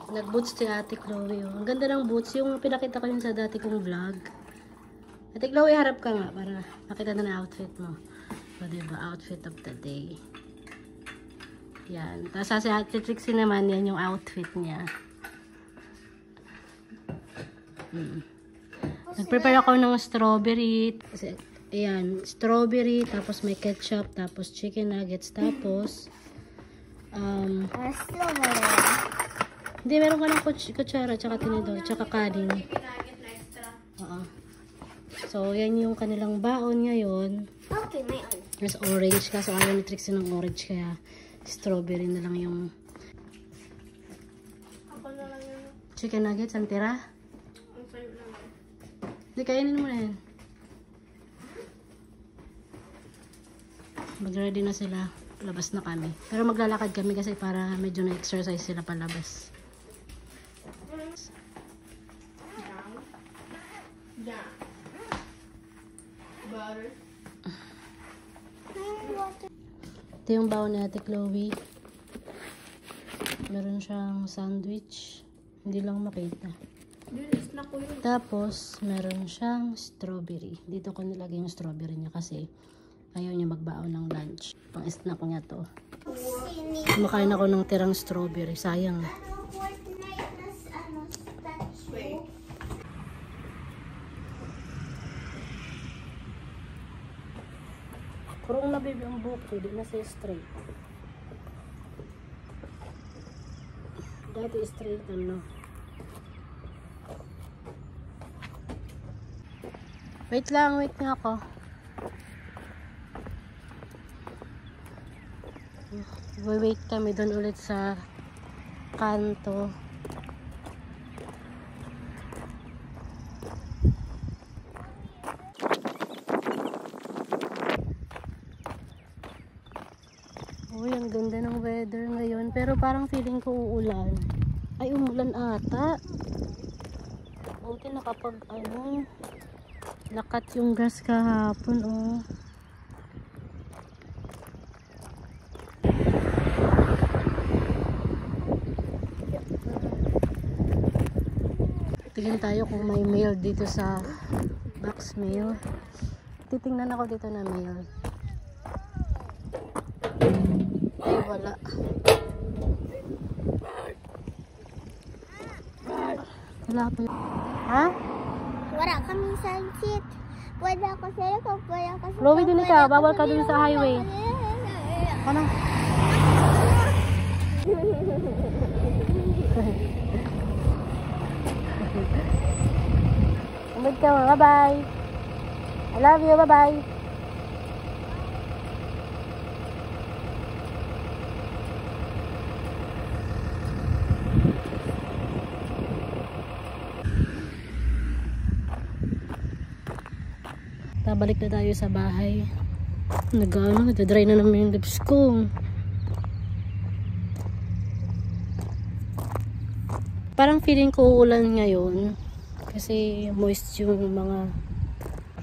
Nag-boots si Ate Chloe. Oh. Ang ganda ng boots. Yung pinakita ko yun sa dati kong vlog. Ate Chloe, harap ka nga para makita na na outfit mo. So, diba? Outfit of the day. Yan. Tapos si Ate Trixie naman, yan yung outfit niya. Nag-prepare ako ng strawberry. Ayan, strawberry, tapos may ketchup, tapos chicken nuggets, tapos hindi, meron ka ng kutsara, tsaka tinidor, tsaka kanin. So, yan yung kanilang baon ngayon. Okay, may on. There's orange, kaso ayaw ni Trixie ng orange, kaya strawberry na lang yung chicken nuggets. Ang tira? Hindi, kainin mo na yan. Mag-ready na sila. Labas na kami. Pero maglalakad kami kasi para medyo na-exercise sila palabas. Ito yung baon ni Ate Chloe. Meron siyang sandwich. Hindi lang makita. Tapos, meron siyang strawberry. Dito ko nilagay yung strawberry niya kasi ayaw niya magbaon ng lunch. Pang-snack niya to. Kumakain ako ng tirang strawberry. Sayang. Kurong na baby ang buhok. Hindi na siya straight. Dati straight ano. Wait lang, wait nga ako. Wait kami doon ulit sa kanto. Uy, ang ganda ng weather ngayon. Pero parang feeling ko uulan. Ay, umulan ata. Buti nakapag lakat yung grass kahapon, oh. Tingin tayo kung may mail dito sa box mail. Titingnan ako dito na mail. Ay, wala. Wala pa yun. Ha? Wala kami sunset. Wala ko sa'yo kung wala ko sa'yo. Chloe, din ka. Bawal ka dun sa highway. Ano? Umid ka mo. Bye-bye. I love you. Bye-bye. Balik na tayo sa bahay. Nag-dry na naman yung lips ko. Parang feeling ko uulan ngayon. Kasi moist yung mga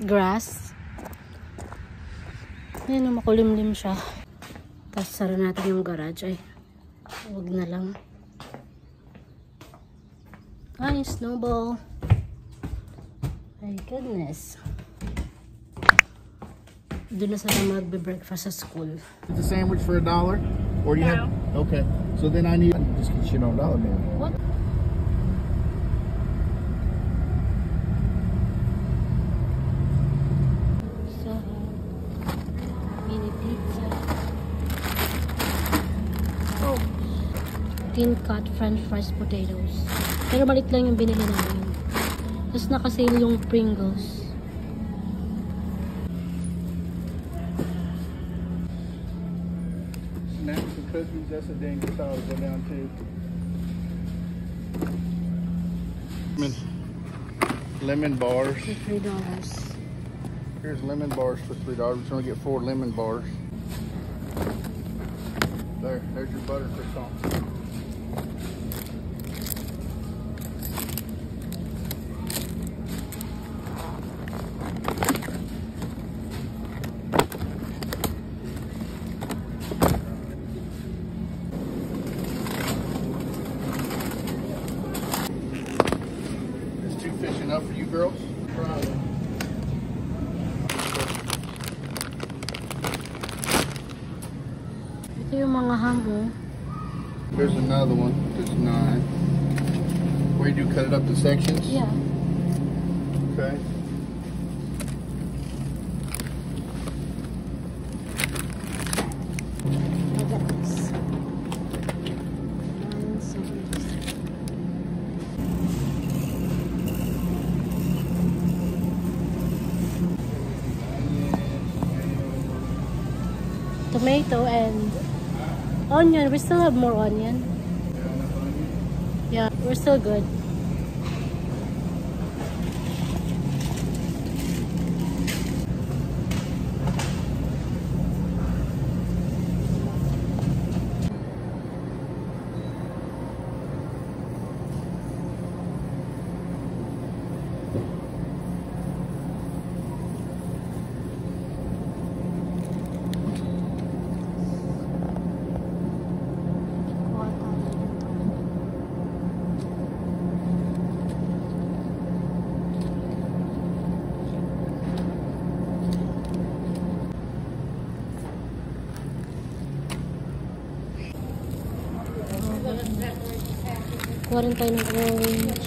grass. Ayan, makulimlim siya. Tapos sara natin yung garage. Ay, huwag na lang. Ay, snowball. My goodness. Doon na sila magbe-breakfast sa school. It's a sandwich for $1? Or you have... Okay. So then I need... Just get you $1, man. What? So, mini pizza. Oh. Tin cut french fries potatoes. Pero malit lang yung binili namin. Tapos nakasale yung Pringles. Snacks and cookies, that's a dang good to go down too. Lemon bars. $3. Here's lemon bars for $3. We're gonna get 4 lemon bars. There's your butter croissant. yung mga ham, oh. There's another one that's not. Where you cut it up to sections? Yeah. Okay. Look at this. Tomato and onion. We still have more onion. Yeah, we're still good. Kuha rin tayo ng orange.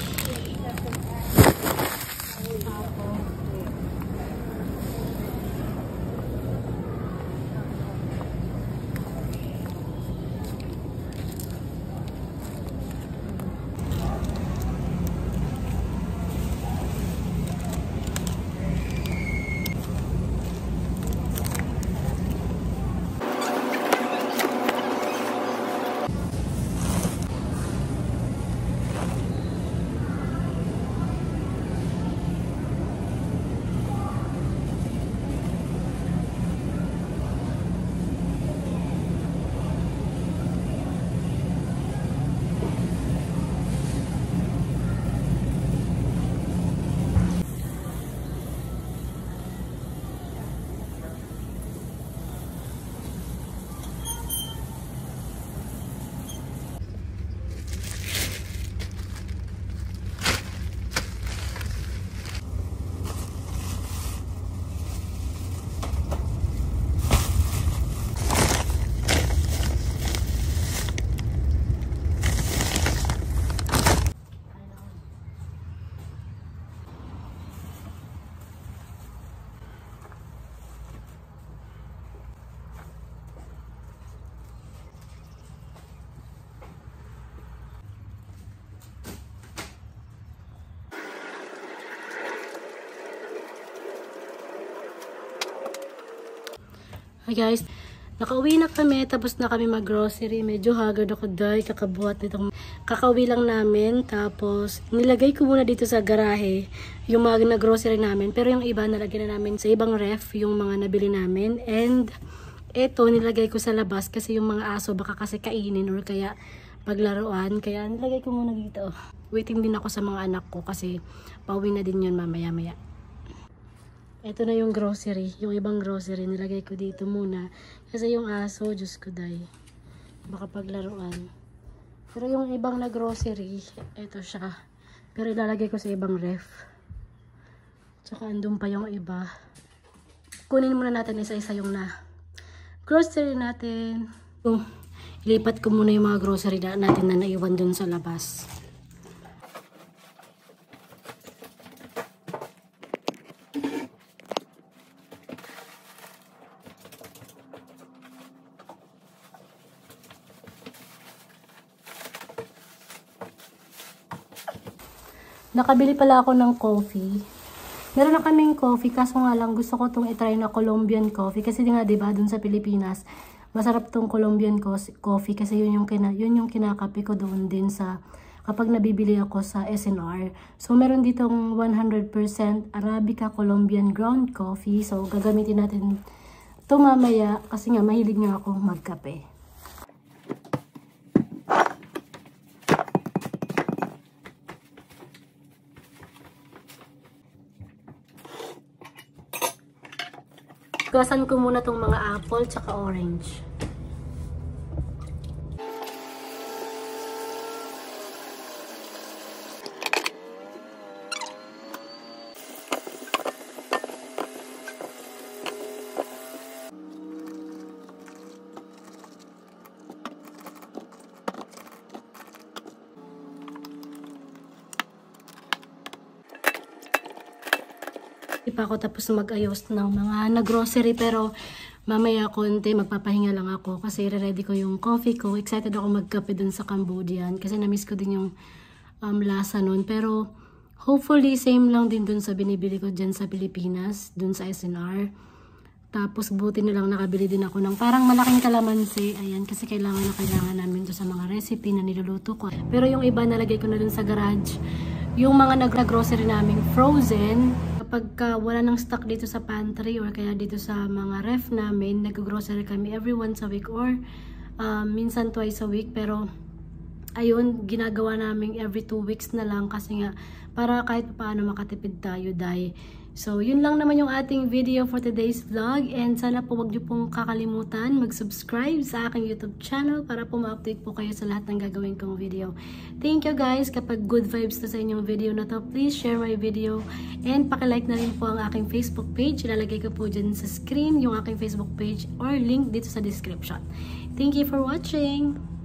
Hi guys, nakauwi na kami, tapos na kami mag-grocery. Medyo haggard ako dahil kakabuhat nitong kakauwi lang namin. Tapos nilagay ko muna dito sa garahe yung mga na-grocery namin. Pero yung iba nalagyan na namin sa ibang ref yung mga nabili namin. And eto nilagay ko sa labas kasi yung mga aso baka kasi kainin or kaya paglaruan. Kaya nilagay ko muna dito. Waiting din ako sa mga anak ko kasi pauwi na din yun mamaya-maya. Ito na yung grocery. Yung ibang grocery, nilagay ko dito muna. Kasi yung aso, Diyos ko day. Baka paglaruan. Pero yung ibang na grocery, ito siya. Pero ilalagay ko sa ibang ref. Tsaka andun pa yung iba. Kunin muna natin isa-isa yung na grocery natin. Ilipat ko muna yung mga grocery natin na naiwan dun sa labas. Nakabili pala ako ng coffee. Meron na kaming coffee, kaso nga lang gusto ko itong itry na Colombian coffee. Kasi nga diba dun sa Pilipinas, masarap tong Colombian coffee kasi yun yung kinakape ko doon din sa kapag nabibili ako sa SNR. So meron ditong 100% Arabica Colombian ground coffee. So gagamitin natin ito mamaya kasi nga mahilig nga ako magkape. Gasan ko muna tong mga apple tsaka orange. Di pa ako tapos mag-ayos ng mga na-grocery, pero mamaya konti magpapahinga lang ako kasi ready ko yung coffee ko. Excited ako magkape dun sa Cambodian kasi na-miss ko din yung lasa nun. Pero hopefully same lang din dun sa binibili ko dyan sa Pilipinas, dun sa SNR. Tapos buti na lang nakabili din ako ng parang malaking kalamansi. Ayan, kasi kailangan namin to sa mga recipe na niluluto ko. Pero yung iba nalagay ko na dun sa garage. Yung mga nag-grocery namin frozen, kapag wala nang stock dito sa pantry or kaya dito sa mga ref namin, nag-grocery kami every once a week or minsan twice a week. Pero ayun, ginagawa namin every 2 weeks na lang kasi nga para kahit paano makatipid tayo, dahil. So, yun lang naman yung ating video for today's vlog, and sana po wag niyo pong kakalimutan mag-subscribe sa aking YouTube channel para po ma-update po kayo sa lahat ng gagawin kong video. Thank you guys. Kapag good vibes na sa inyong video na to, please share my video and pakilike na rin po ang aking Facebook page. Ilalagay ko po dyan sa screen yung aking Facebook page or link dito sa description. Thank you for watching!